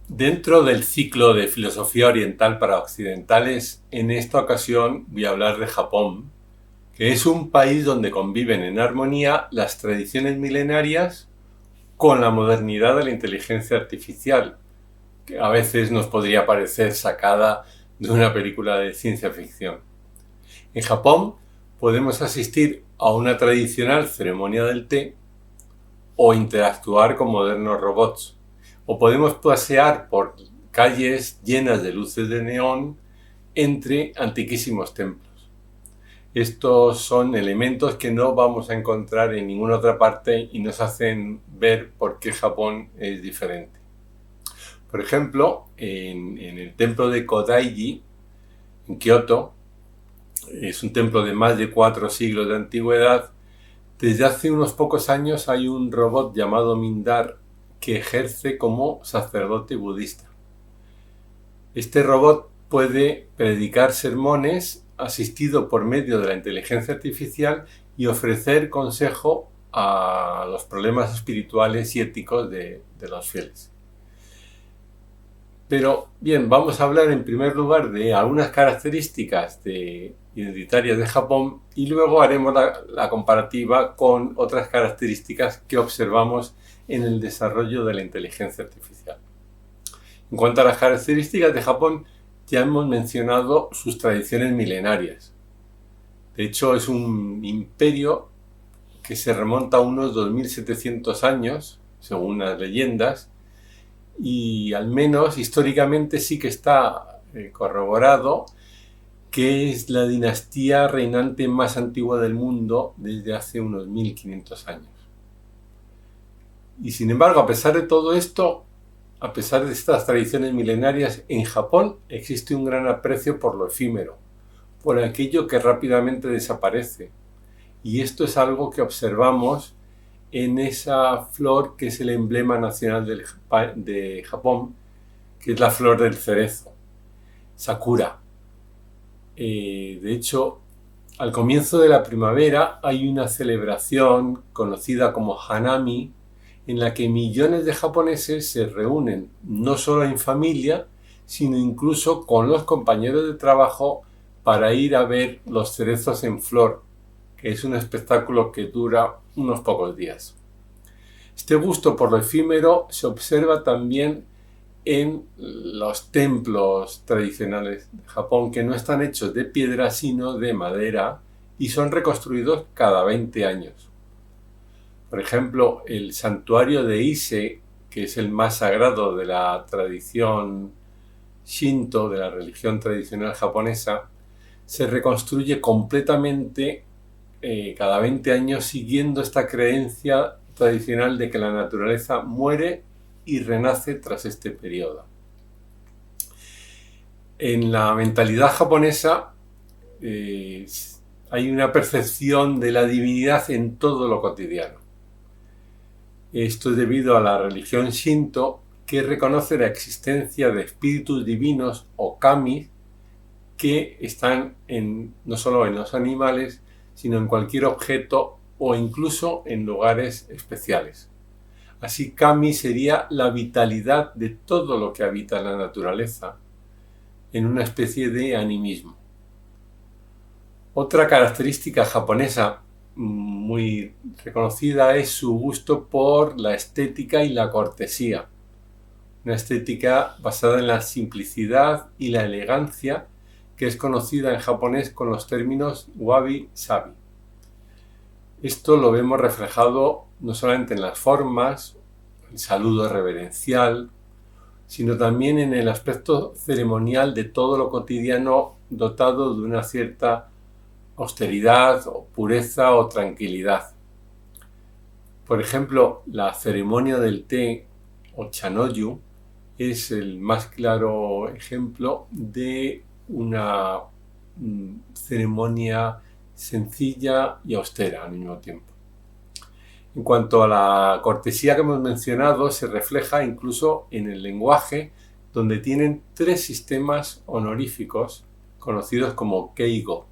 Dentro del ciclo de filosofía oriental para occidentales, en esta ocasión voy a hablar de Japón, que es un país donde conviven en armonía las tradiciones milenarias con la modernidad de la inteligencia artificial, que a veces nos podría parecer sacada de una película de ciencia ficción. En Japón podemos asistir a una tradicional ceremonia del té o interactuar con modernos robots. O podemos pasear por calles llenas de luces de neón entre antiquísimos templos. Estos son elementos que no vamos a encontrar en ninguna otra parte y nos hacen ver por qué Japón es diferente. Por ejemplo, en el templo de Kodaiji, en Kioto, es un templo de más de 4 siglos de antigüedad. Desde hace unos pocos años hay un robot llamado Mindar que ejerce como sacerdote budista. Este robot puede predicar sermones asistido por medio de la inteligencia artificial y ofrecer consejo a los problemas espirituales y éticos de los fieles. Pero bien, vamos a hablar en primer lugar de algunas características identitarias de Japón y luego haremos la comparativa con otras características que observamos en el desarrollo de la inteligencia artificial. En cuanto a las características de Japón, ya hemos mencionado sus tradiciones milenarias. De hecho, es un imperio que se remonta a unos 2700 años, según las leyendas, y al menos históricamente sí que está corroborado que es la dinastía reinante más antigua del mundo desde hace unos 1500 años. Y sin embargo, a pesar de todo esto, a pesar de estas tradiciones milenarias, en Japón existe un gran aprecio por lo efímero, por aquello que rápidamente desaparece. Y esto es algo que observamos en esa flor que es el emblema nacional de Japón, que es la flor del cerezo, Sakura. De hecho, al comienzo de la primavera hay una celebración conocida como Hanami, en la que millones de japoneses se reúnen no solo en familia, sino incluso con los compañeros de trabajo para ir a ver los cerezos en flor, que es un espectáculo que dura unos pocos días. Este gusto por lo efímero se observa también en los templos tradicionales de Japón, que no están hechos de piedra sino de madera y son reconstruidos cada 20 años. Por ejemplo, el santuario de Ise, que es el más sagrado de la tradición Shinto, de la religión tradicional japonesa, se reconstruye completamente cada 20 años siguiendo esta creencia tradicional de que la naturaleza muere y renace tras este periodo. En la mentalidad japonesa hay una percepción de la divinidad en todo lo cotidiano. Esto es debido a la religión Shinto, que reconoce la existencia de espíritus divinos o kami que están no solo en los animales, sino en cualquier objeto o incluso en lugares especiales. Así, kami sería la vitalidad de todo lo que habita en la naturaleza, en una especie de animismo. Otra característica japonesa muy reconocida es su gusto por la estética y la cortesía. Una estética basada en la simplicidad y la elegancia, que es conocida en japonés con los términos wabi-sabi. Esto lo vemos reflejado no solamente en las formas, el saludo reverencial, sino también en el aspecto ceremonial de todo lo cotidiano dotado de una cierta austeridad o pureza o tranquilidad. Por ejemplo, la ceremonia del té o chanoyu es el más claro ejemplo de una ceremonia sencilla y austera al mismo tiempo. En cuanto a la cortesía que hemos mencionado, se refleja incluso en el lenguaje, donde tienen 3 sistemas honoríficos conocidos como keigo,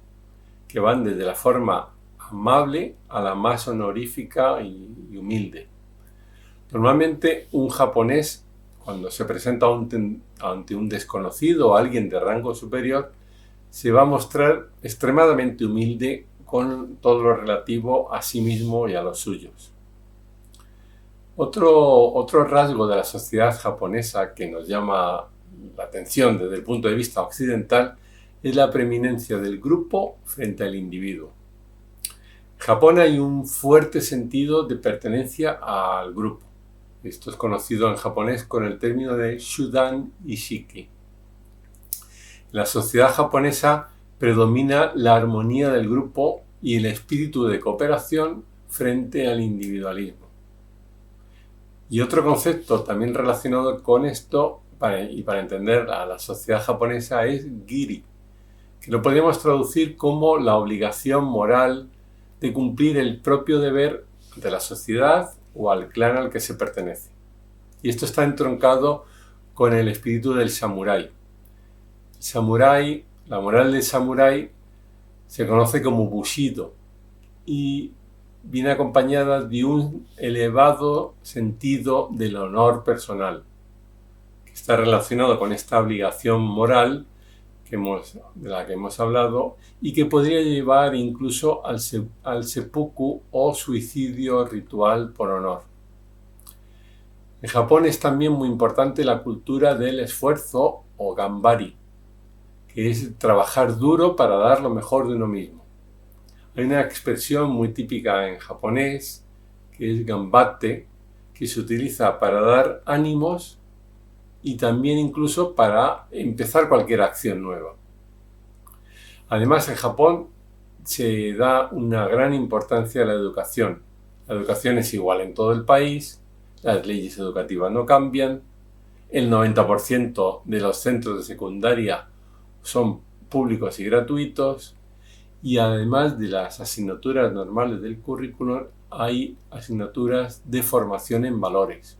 que van desde la forma amable a la más honorífica y humilde. Normalmente un japonés cuando se presenta ante un desconocido o alguien de rango superior, se va a mostrar extremadamente humilde con todo lo relativo a sí mismo y a los suyos. Otro rasgo de la sociedad japonesa que nos llama la atención desde el punto de vista occidental es la preeminencia del grupo frente al individuo. En Japón hay un fuerte sentido de pertenencia al grupo. Esto es conocido en japonés con el término de Shudan Ishiki. En la sociedad japonesa predomina la armonía del grupo y el espíritu de cooperación frente al individualismo. Y otro concepto también relacionado con esto, para entender a la sociedad japonesa, es giri, que lo podríamos traducir como la obligación moral de cumplir el propio deber ante la sociedad o al clan al que se pertenece. Y esto está entroncado con el espíritu del samurái. La moral del samurái se conoce como bushido y viene acompañada de un elevado sentido del honor personal, que está relacionado con esta obligación moral de la que hemos hablado y que podría llevar incluso al seppuku o suicidio ritual por honor. En Japón es también muy importante la cultura del esfuerzo o gambari, que es trabajar duro para dar lo mejor de uno mismo. Hay una expresión muy típica en japonés, que es ganbatte, que se utiliza para dar ánimos y también incluso para empezar cualquier acción nueva. Además, en Japón se da una gran importancia a la educación. La educación es igual en todo el país, las leyes educativas no cambian, el 90% de los centros de secundaria son públicos y gratuitos, y además de las asignaturas normales del currículum, hay asignaturas de formación en valores,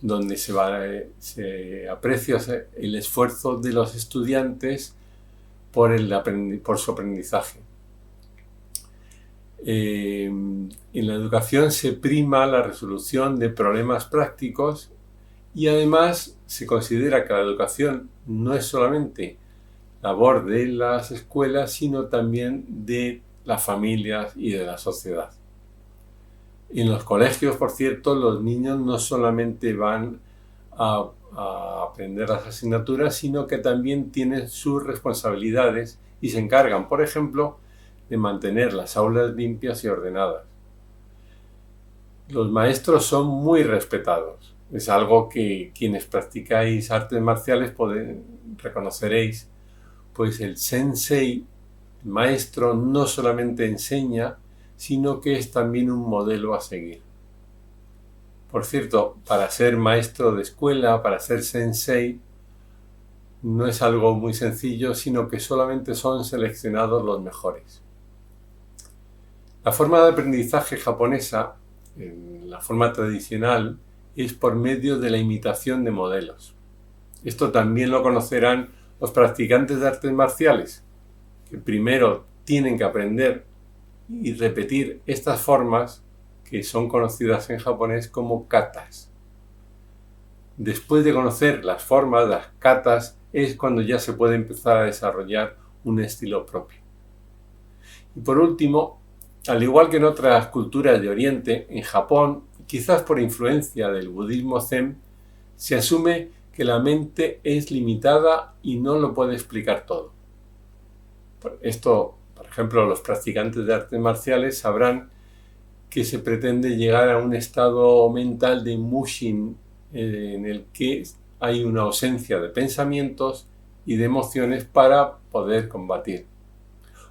donde se aprecia el esfuerzo de los estudiantes por su aprendizaje. En la educación se prima la resolución de problemas prácticos y además se considera que la educación no es solamente labor de las escuelas, sino también de las familias y de la sociedad. En los colegios, por cierto, los niños no solamente van a aprender las asignaturas, sino que también tienen sus responsabilidades y se encargan, por ejemplo, de mantener las aulas limpias y ordenadas. Los maestros son muy respetados. Es algo que quienes practicáis artes marciales reconoceréis, pues el sensei, el maestro, no solamente enseña, sino que es también un modelo a seguir. Por cierto, para ser maestro de escuela, para ser sensei, no es algo muy sencillo, sino que solamente son seleccionados los mejores. La forma de aprendizaje japonesa, la forma tradicional, es por medio de la imitación de modelos. Esto también lo conocerán los practicantes de artes marciales, que primero tienen que aprender y repetir estas formas que son conocidas en japonés como katas. Después de conocer las formas, las katas, es cuando ya se puede empezar a desarrollar un estilo propio. Y por último, al igual que en otras culturas de Oriente, en Japón, quizás por influencia del budismo zen, se asume que la mente es limitada y no lo puede explicar todo. Esto, por ejemplo, los practicantes de artes marciales sabrán que se pretende llegar a un estado mental de mushin, en el que hay una ausencia de pensamientos y de emociones para poder combatir.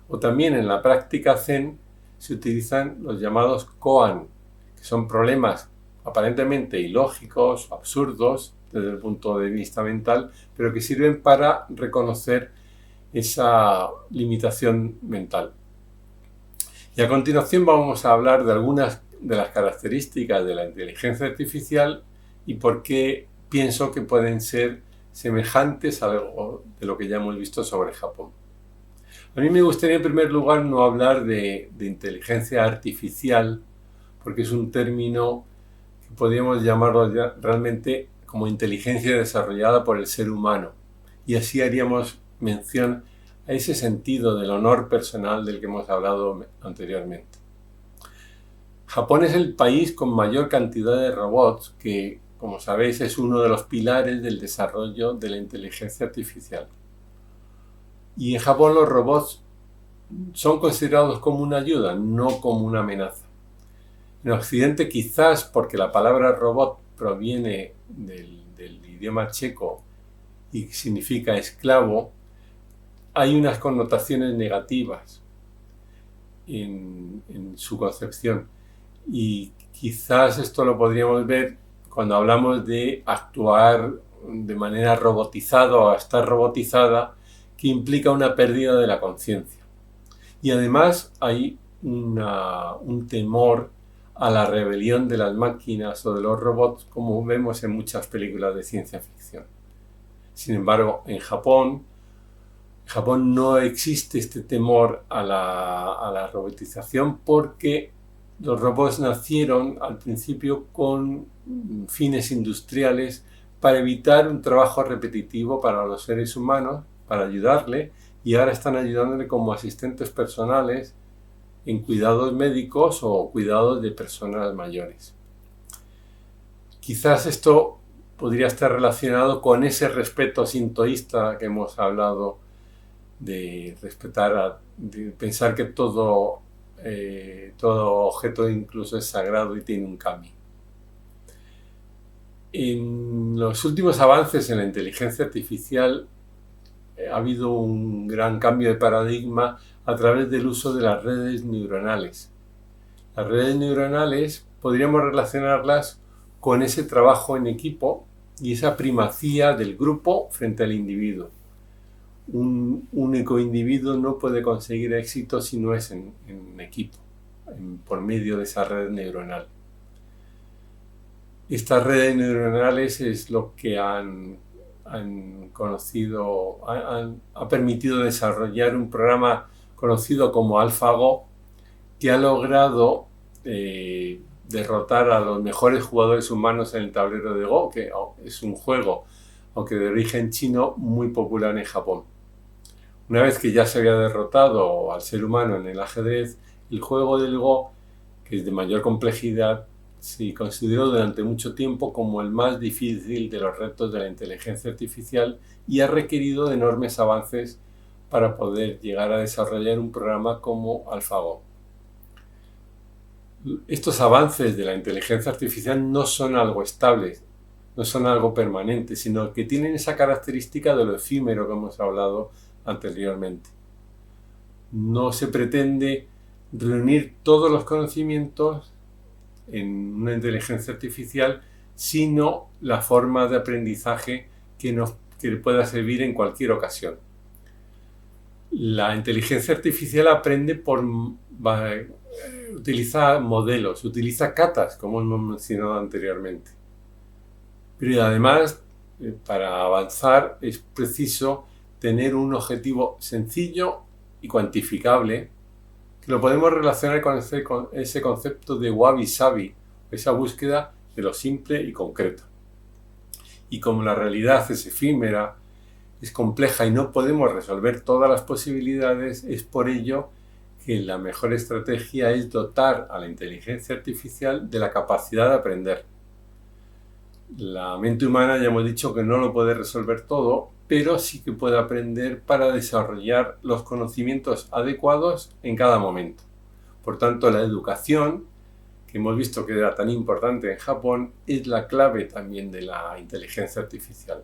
O también en la práctica zen se utilizan los llamados koan, que son problemas aparentemente ilógicos, absurdos desde el punto de vista mental, pero que sirven para reconocer esa limitación mental. Y a continuación vamos a hablar de algunas de las características de la inteligencia artificial y por qué pienso que pueden ser semejantes a algo de lo que ya hemos visto sobre Japón. A mí me gustaría en primer lugar no hablar de inteligencia artificial, porque es un término que podríamos llamarlo realmente como inteligencia desarrollada por el ser humano. Y así haríamos mención a ese sentido del honor personal del que hemos hablado anteriormente. Japón es el país con mayor cantidad de robots que, como sabéis, es uno de los pilares del desarrollo de la inteligencia artificial. Y en Japón los robots son considerados como una ayuda, no como una amenaza. En Occidente, quizás porque la palabra robot proviene del idioma checo y significa esclavo, hay unas connotaciones negativas en su concepción. Y quizás esto lo podríamos ver cuando hablamos de actuar de manera robotizada o estar robotizada, que implica una pérdida de la conciencia. Y además hay un temor a la rebelión de las máquinas o de los robots, como vemos en muchas películas de ciencia ficción. Sin embargo, en Japón no existe este temor a la robotización, porque los robots nacieron al principio con fines industriales para evitar un trabajo repetitivo para los seres humanos, para ayudarle, y ahora están ayudándole como asistentes personales en cuidados médicos o cuidados de personas mayores. Quizás esto podría estar relacionado con ese respeto sintoísta que hemos hablado, de respetar, de pensar que todo objeto incluso es sagrado y tiene un kami. En los últimos avances en la inteligencia artificial ha habido un gran cambio de paradigma a través del uso de las redes neuronales. Las redes neuronales podríamos relacionarlas con ese trabajo en equipo y esa primacía del grupo frente al individuo. Un único individuo no puede conseguir éxito si no es en equipo, por medio de esa red neuronal. Estas redes neuronales es lo que ha permitido desarrollar un programa conocido como AlphaGo, que ha logrado derrotar a los mejores jugadores humanos en el tablero de Go, que es un juego, aunque de origen chino, muy popular en Japón. Una vez que ya se había derrotado al ser humano en el ajedrez, el juego del Go, que es de mayor complejidad, se consideró durante mucho tiempo como el más difícil de los retos de la inteligencia artificial y ha requerido de enormes avances para poder llegar a desarrollar un programa como AlphaGo. Estos avances de la inteligencia artificial no son algo estable, no son algo permanente, sino que tienen esa característica de lo efímero que hemos hablado anteriormente. No se pretende reunir todos los conocimientos en una inteligencia artificial, sino la forma de aprendizaje que pueda servir en cualquier ocasión. La inteligencia artificial aprende utiliza modelos, utiliza katas, como hemos mencionado anteriormente. Pero además, para avanzar es preciso tener un objetivo sencillo y cuantificable, que lo podemos relacionar con ese concepto de wabi-sabi, esa búsqueda de lo simple y concreto. Y como la realidad es efímera, es compleja y no podemos resolver todas las posibilidades, es por ello que la mejor estrategia es dotar a la inteligencia artificial de la capacidad de aprender. La mente humana, ya hemos dicho que no lo puede resolver todo, pero sí que puede aprender para desarrollar los conocimientos adecuados en cada momento. Por tanto, la educación, que hemos visto que era tan importante en Japón, es la clave también de la inteligencia artificial.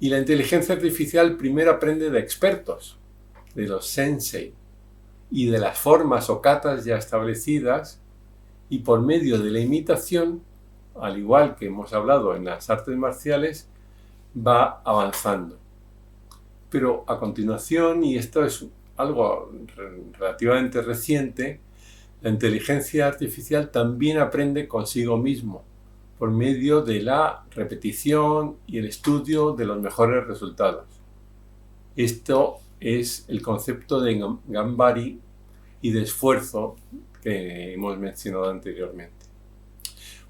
Y la inteligencia artificial primero aprende de expertos, de los sensei, y de las formas o katas ya establecidas, y por medio de la imitación, al igual que hemos hablado en las artes marciales, va avanzando. Pero a continuación, y esto es algo relativamente reciente, la inteligencia artificial también aprende consigo mismo, por medio de la repetición y el estudio de los mejores resultados. Esto es el concepto de Gambari y de esfuerzo que hemos mencionado anteriormente.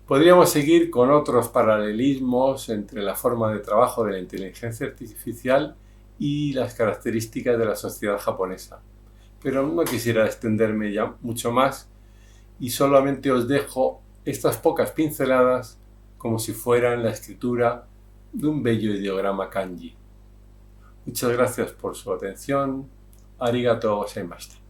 Podríamos seguir con otros paralelismos entre la forma de trabajo de la inteligencia artificial y las características de la sociedad japonesa, pero no quisiera extenderme ya mucho más y solamente os dejo estas pocas pinceladas como si fueran la escritura de un bello ideograma kanji. Muchas gracias por su atención. Arigatou gozaimashita.